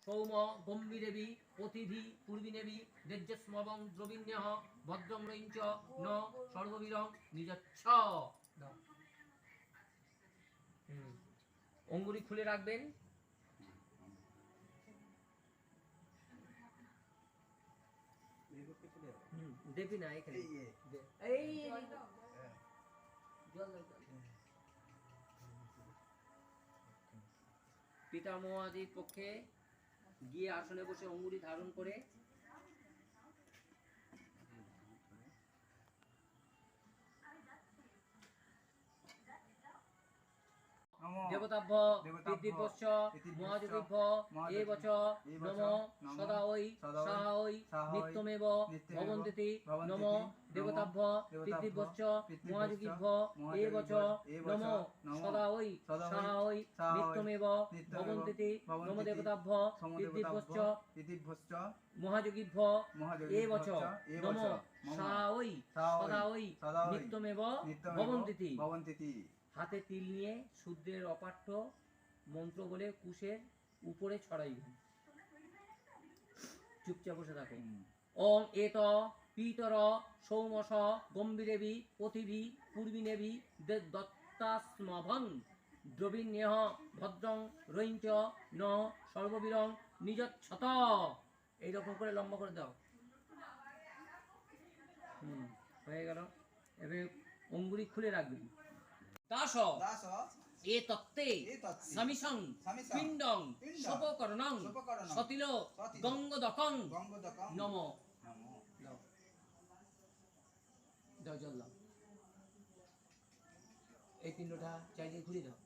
সৌম গম্ভীরেবি পতিধি পূর্বিনেবি দেজ্যস্মবং দ্রবিণ্যঃ ভদ্রং রৈঞ্চ ন সর্ববীরং নিজচ্ছ। অঙ্গুলি খুলে রাখবেন। দেবি না এখানে এই পিতামহাদির পক্ষে গিয়ে আসনে বসে অঙ্গুলি ধারণ করে দেবতাভ্য পিতৃভ্যশ্চ মহাযোগীভ্য এবচ নমো সদা ওই সাহা ওই নিত্যমেব ভবন্তিতি নমো দেবতাভ্য পিতৃভ্যশ্চ মহাযোগীভ্য এবচ নমো সদা ওই সাহা ওই নিত্যমেব ভবন্তিতি নমো দেবতাভ্য পিতৃভ্যশ্চ মহাযোগীভ্য এবচ নমো সাহা ওই সদা ওই নিত্যমেব ভবন্তিতি। হাতে তিল নিয়ে শূদ্রের অপাঠ্য মন্ত্র বলে কুশের উপরে ছড়াইবেন। চুপচাপ বসে থাকো। ওং এত পিতর সৌমস গম্ভীরেবি পথিভি পূর্বিনেবি দত্তাস্মভং দ্রবিণ্যঃ ভদ্রং রৈঞ্চ ন সর্ববীরং নিজচ্ছত। এইরকম করে লম্বা করে দাও। হয়ে গেল। এবার অঙ্গুলি খুলে রাখবেন। দাস এ তত্ত্বে সামিসং পিণ্ডং সোপকর্ণং সতিল গঙ্গদকং নম। দাও জল দাও। এই পিণ্ডটা চাইলে ঘুরিয়ে দাও।